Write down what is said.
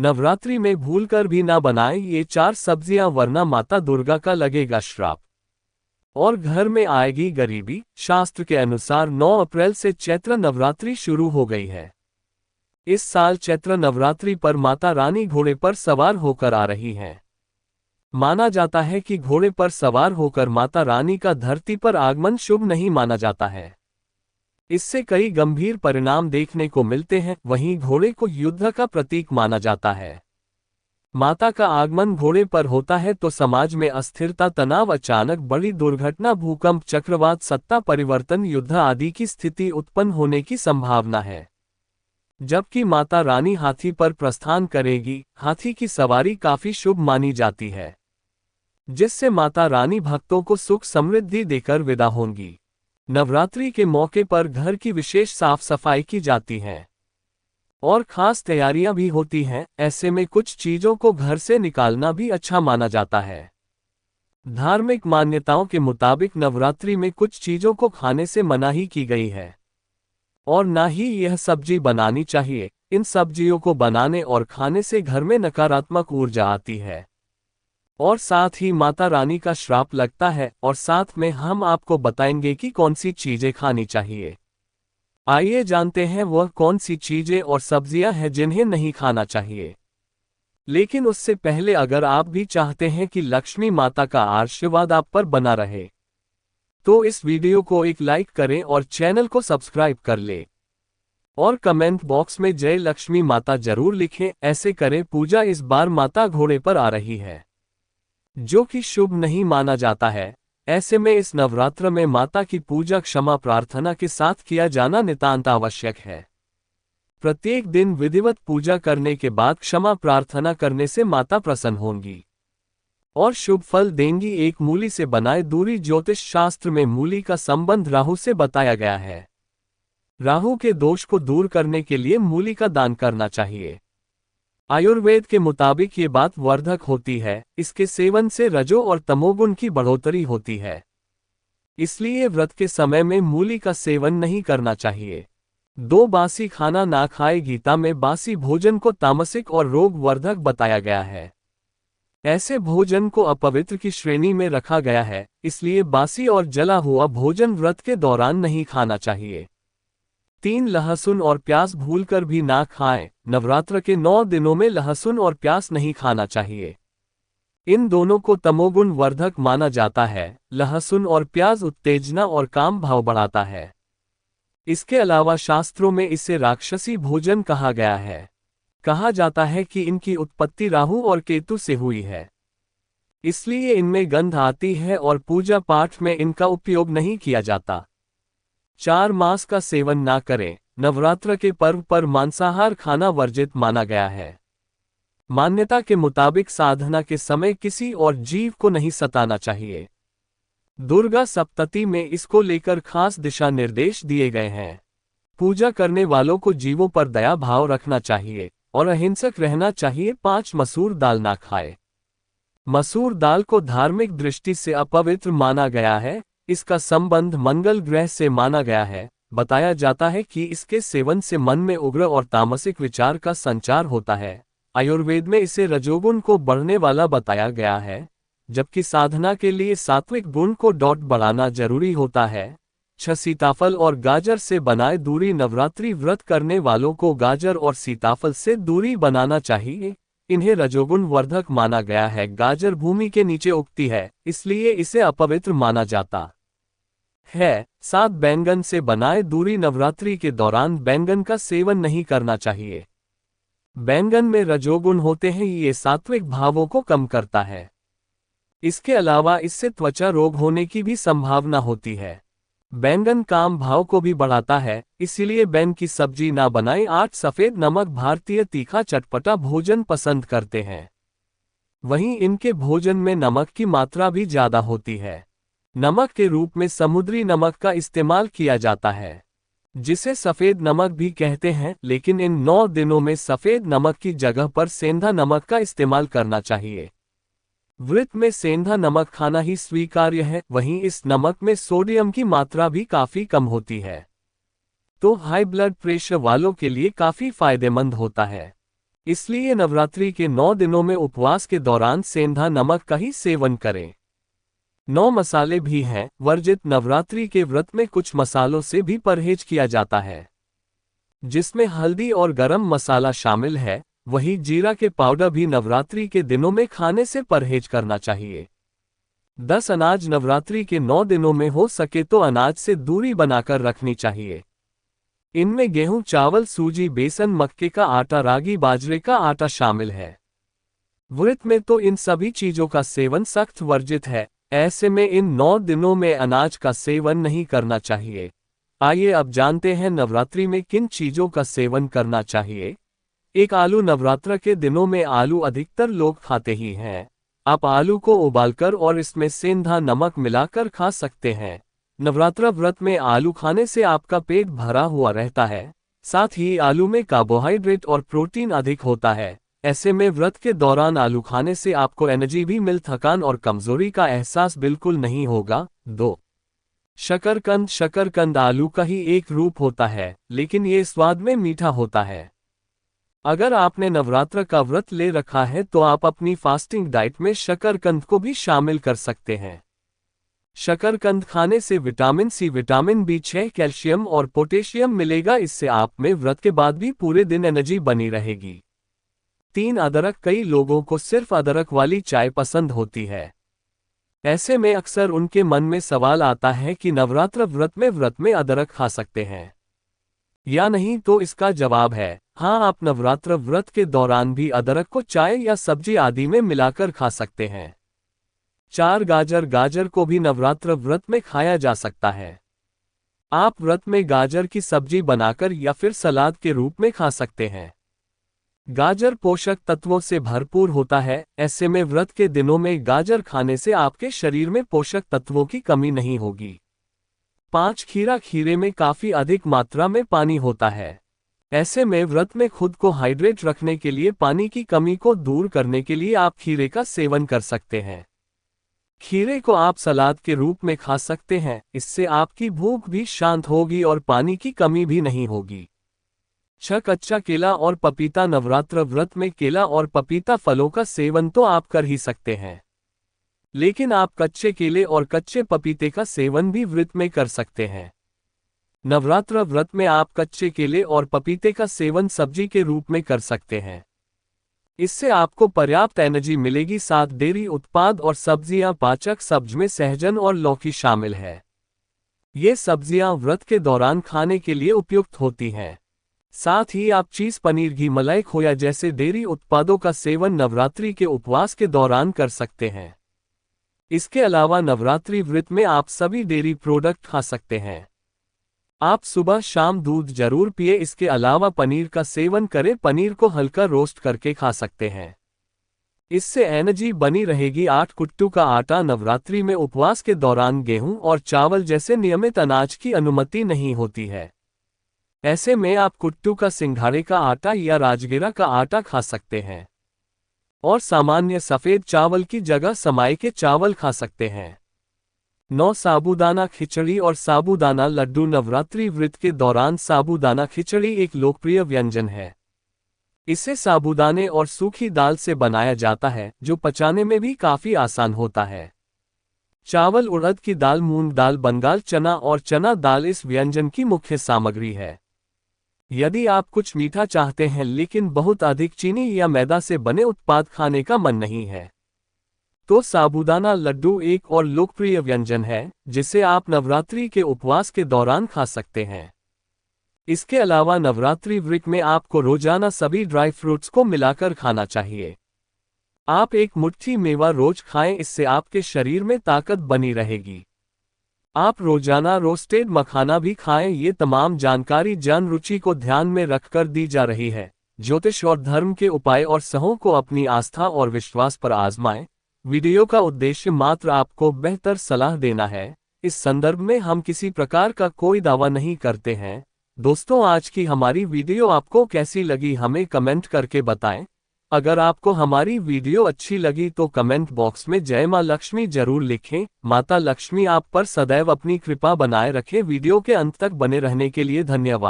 नवरात्रि में भूलकर भी ना बनाएं ये 4 सब्जियां, वरना माता दुर्गा का लगेगा श्राप और घर में आएगी गरीबी। शास्त्र के अनुसार 9 अप्रैल से चैत्र नवरात्रि शुरू हो गई है। इस साल चैत्र नवरात्रि पर माता रानी घोड़े पर सवार होकर आ रही हैं। माना जाता है कि घोड़े पर सवार होकर माता रानी का धरती पर आगमन शुभ नहीं माना जाता है। इससे कई गंभीर परिणाम देखने को मिलते हैं। वहीं घोड़े को युद्ध का प्रतीक माना जाता है। माता का आगमन घोड़े पर होता है तो समाज में अस्थिरता, तनाव, अचानक बड़ी दुर्घटना, भूकंप, चक्रवात, सत्ता परिवर्तन, युद्ध आदि की स्थिति उत्पन्न होने की संभावना है। जबकि माता रानी हाथी पर प्रस्थान करेगी। हाथी की सवारी काफी शुभ मानी जाती है, जिससे माता रानी भक्तों को सुख समृद्धि देकर विदा होंगी। नवरात्रि के मौके पर घर की विशेष साफ सफाई की जाती है और खास तैयारियां भी होती हैं। ऐसे में कुछ चीजों को घर से निकालना भी अच्छा माना जाता है। धार्मिक मान्यताओं के मुताबिक नवरात्रि में कुछ चीजों को खाने से मनाही की गई है और ना ही यह सब्जी बनानी चाहिए। इन सब्जियों को बनाने और खाने से घर में नकारात्मक ऊर्जा आती है और साथ ही माता रानी का श्राप लगता है। और साथ में हम आपको बताएंगे कि कौन सी चीजें खानी चाहिए। आइए जानते हैं वह कौन सी चीजें और सब्जियां हैं जिन्हें नहीं खाना चाहिए। लेकिन उससे पहले अगर आप भी चाहते हैं कि लक्ष्मी माता का आशीर्वाद आप पर बना रहे, तो इस वीडियो को एक लाइक करें और चैनल को सब्सक्राइब कर ले और कमेंट बॉक्स में जय लक्ष्मी माता जरूर लिखें। ऐसे करें। पूजा। इस बार माता घोड़े पर आ रही है, जो कि शुभ नहीं माना जाता है। ऐसे में इस नवरात्र में माता की पूजा क्षमा प्रार्थना के साथ किया जाना नितांत आवश्यक है। प्रत्येक दिन विधिवत पूजा करने के बाद क्षमा प्रार्थना करने से माता प्रसन्न होंगी और शुभ फल देंगी। एक मूली से बनाए दूरी। ज्योतिष शास्त्र में मूली का संबंध राहु से बताया गया है। राहु के दोष को दूर करने के लिए मूली का दान करना चाहिए। आयुर्वेद के मुताबिक ये बात वर्धक होती है। इसके सेवन से रजो और तमोगुण की बढ़ोतरी होती है, इसलिए व्रत के समय में मूली का सेवन नहीं करना चाहिए। 2 बासी खाना ना खाए। गीता में बासी भोजन को तामसिक और रोग वर्धक बताया गया है। ऐसे भोजन को अपवित्र की श्रेणी में रखा गया है, इसलिए बासी और जला हुआ भोजन व्रत के दौरान नहीं खाना चाहिए। 3 लहसुन और प्याज भूलकर भी ना खाएं। नवरात्र के 9 दिनों में लहसुन और प्याज नहीं खाना चाहिए। इन दोनों को तमोगुण वर्धक माना जाता है। लहसुन और प्याज उत्तेजना और काम भाव बढ़ाता है। इसके अलावा शास्त्रों में इसे राक्षसी भोजन कहा गया है। कहा जाता है कि इनकी उत्पत्ति राहु और केतु से हुई है, इसलिए इनमें गंध आती है और पूजा पाठ में इनका उपयोग नहीं किया जाता। 4 मांस का सेवन ना करें। नवरात्र के पर्व पर मांसाहार खाना वर्जित माना गया है। मान्यता के मुताबिक साधना के समय किसी और जीव को नहीं सताना चाहिए। दुर्गा सप्तती में इसको लेकर खास दिशा निर्देश दिए गए हैं। पूजा करने वालों को जीवों पर दया भाव रखना चाहिए और अहिंसक रहना चाहिए। 5 मसूर दाल ना खाए। मसूर दाल को धार्मिक दृष्टि से अपवित्र माना गया है। इसका संबंध मंगल ग्रह से माना गया है। बताया जाता है कि इसके सेवन से मन में उग्र और तामसिक विचार का संचार होता है। आयुर्वेद में इसे रजोगुण को बढ़ने वाला बताया गया है, जबकि साधना के लिए सात्विक गुण को बढ़ाना जरूरी होता है। 6 सीताफल और गाजर से बनाए दूरी। नवरात्रि व्रत करने वालों को गाजर और सीताफल से दूरी बनाना चाहिए। इन्हें रजोगुण वर्धक माना गया है। गाजर भूमि के नीचे उगती है, इसलिए इसे अपवित्र माना जाता है। 7 बैंगन से बनाए दूरी। नवरात्रि के दौरान बैंगन का सेवन नहीं करना चाहिए। बैंगन में रजोगुण होते हैं, ये सात्विक भावों को कम करता है। इसके अलावा इससे त्वचा रोग होने की भी संभावना होती है। बैंगन काम भाव को भी बढ़ाता है, इसीलिए बैंगन की सब्जी ना बनाएं। 8 सफेद नमक भारतीय तीखा चटपटा भोजन पसंद करते हैं, वहीं इनके भोजन में नमक की मात्रा भी ज्यादा होती है। नमक के रूप में समुद्री नमक का इस्तेमाल किया जाता है, जिसे सफेद नमक भी कहते हैं। लेकिन इन 9 दिनों में सफेद नमक की जगह पर सेंधा नमक का इस्तेमाल करना चाहिए। व्रत में सेंधा नमक खाना ही स्वीकार्य है, वहीं इस नमक में सोडियम की मात्रा भी काफी कम होती है, तो हाई ब्लड प्रेशर वालों के लिए काफी फायदेमंद होता है। इसलिए नवरात्रि के 9 दिनों में उपवास के दौरान सेंधा नमक का ही सेवन करें। 9 मसाले भी हैं वर्जित। नवरात्रि के व्रत में कुछ मसालों से भी परहेज किया जाता है, जिसमें हल्दी और गरम मसाला शामिल है। वही जीरा के पाउडर भी नवरात्रि के दिनों में खाने से परहेज करना चाहिए। 10 अनाज नवरात्रि के 9 दिनों में हो सके तो अनाज से दूरी बनाकर रखनी चाहिए। इनमें गेहूं, चावल, सूजी, बेसन, मक्के का आटा, रागी, बाजरे का आटा शामिल है। व्रत में तो इन सभी चीजों का सेवन सख्त वर्जित है। ऐसे में इन 9 दिनों में अनाज का सेवन नहीं करना चाहिए। आइए अब जानते हैं नवरात्रि में किन चीजों का सेवन करना चाहिए। एक, आलू। नवरात्र के दिनों में आलू अधिकतर लोग खाते ही हैं। आप आलू को उबालकर और इसमें सेंधा नमक मिलाकर खा सकते हैं। नवरात्र व्रत में आलू खाने से आपका पेट भरा हुआ रहता है। साथ ही आलू में कार्बोहाइड्रेट और प्रोटीन अधिक होता है। ऐसे में व्रत के दौरान आलू खाने से आपको एनर्जी भी मिल, थकान और कमजोरी का एहसास बिल्कुल नहीं होगा। 2, शकरकंद। शकरकंद आलू का ही एक रूप होता है, लेकिन ये स्वाद में मीठा होता है। अगर आपने नवरात्र का व्रत ले रखा है तो आप अपनी फास्टिंग डाइट में शकरकंद को भी शामिल कर सकते हैं। शकरकंद खाने से vitamin C, vitamin B6, calcium और पोटेशियम मिलेगा। इससे आप में व्रत के बाद भी पूरे दिन एनर्जी बनी रहेगी। 3, अदरक। कई लोगों को सिर्फ अदरक वाली चाय पसंद होती है। ऐसे में अक्सर उनके मन में सवाल आता है कि नवरात्र व्रत में अदरक खा सकते हैं या नहीं, तो इसका जवाब है हाँ, आप नवरात्र व्रत के दौरान भी अदरक को चाय या सब्जी आदि में मिलाकर खा सकते हैं। 4, गाजर। गाजर को भी नवरात्र व्रत में खाया जा सकता है। आप व्रत में गाजर की सब्जी बनाकर या फिर सलाद के रूप में खा सकते हैं। गाजर पोषक तत्वों से भरपूर होता है। ऐसे में व्रत के दिनों में गाजर खाने से आपके शरीर में पोषक तत्वों की कमी नहीं होगी। 5, खीरा। खीरे में काफी अधिक मात्रा में पानी होता है। ऐसे में व्रत में खुद को हाइड्रेट रखने के लिए, पानी की कमी को दूर करने के लिए आप खीरे का सेवन कर सकते हैं। खीरे को आप सलाद के रूप में खा सकते हैं। इससे आपकी भूख भी शांत होगी और पानी की कमी भी नहीं होगी। 6, कच्चा केला और पपीता। नवरात्र व्रत में केला और पपीता फलों का सेवन तो आप कर ही सकते हैं, लेकिन आप कच्चे केले और कच्चे पपीते का सेवन भी व्रत में कर सकते हैं। नवरात्र व्रत में आप कच्चे केले और पपीते का सेवन सब्जी के रूप में कर सकते हैं। इससे आपको पर्याप्त एनर्जी मिलेगी। 7, डेयरी उत्पाद और सब्जियां। पाचक सब्ज में सहजन और लौकी शामिल है। ये सब्जियां व्रत के दौरान खाने के लिए उपयुक्त होती हैं। साथ ही आप चीज, पनीर, घी, मलाई, खोया जैसे डेयरी उत्पादों का सेवन नवरात्रि के उपवास के दौरान कर सकते हैं। इसके अलावा नवरात्रि व्रत में आप सभी डेयरी प्रोडक्ट खा सकते हैं। आप सुबह शाम दूध जरूर पिए। इसके अलावा पनीर का सेवन करें। पनीर को हल्का रोस्ट करके खा सकते हैं, इससे एनर्जी बनी रहेगी। 8, कुट्टू का आटा। नवरात्रि में उपवास के दौरान गेहूं और चावल जैसे नियमित अनाज की अनुमति नहीं होती है। ऐसे में आप कुट्टू का, सिंघाड़े का आटा या राजगिरा का आटा खा सकते हैं और सामान्य सफेद चावल की जगह समाई के चावल खा सकते हैं। 9, साबूदाना खिचड़ी और साबूदाना लड्डू। नवरात्रि व्रत के दौरान साबूदाना खिचड़ी एक लोकप्रिय व्यंजन है। इसे साबूदाने और सूखी दाल से बनाया जाता है, जो पचाने में भी काफी आसान होता है। चावल, उड़द की दाल, मूंग दाल, बंगाल चना और चना दाल इस व्यंजन की मुख्य सामग्री है। यदि आप कुछ मीठा चाहते हैं लेकिन बहुत अधिक चीनी या मैदा से बने उत्पाद खाने का मन नहीं है, तो साबूदाना लड्डू एक और लोकप्रिय व्यंजन है, जिसे आप नवरात्रि के उपवास के दौरान खा सकते हैं। इसके अलावा नवरात्रि व्रत में आपको रोजाना सभी ड्राई फ्रूट्स को मिलाकर खाना चाहिए। आप एक मुट्ठी मेवा रोज खाएं, इससे आपके शरीर में ताकत बनी रहेगी। आप रोजाना रोस्टेड मखाना भी खाएं। ये तमाम जानकारी जन रुचि को ध्यान में रखकर दी जा रही है। ज्योतिष और धर्म के उपाय और सहों को अपनी आस्था और विश्वास पर आजमाएं। वीडियो का उद्देश्य मात्र आपको बेहतर सलाह देना है। इस संदर्भ में हम किसी प्रकार का कोई दावा नहीं करते हैं। दोस्तों, आज की हमारी वीडियो आपको कैसी लगी हमें कमेंट करके बताएं। अगर आपको हमारी वीडियो अच्छी लगी तो कमेंट बॉक्स में जय मां लक्ष्मी जरूर लिखें। माता लक्ष्मी आप पर सदैव अपनी कृपा बनाए रखे। वीडियो के अंत तक बने रहने के लिए धन्यवाद।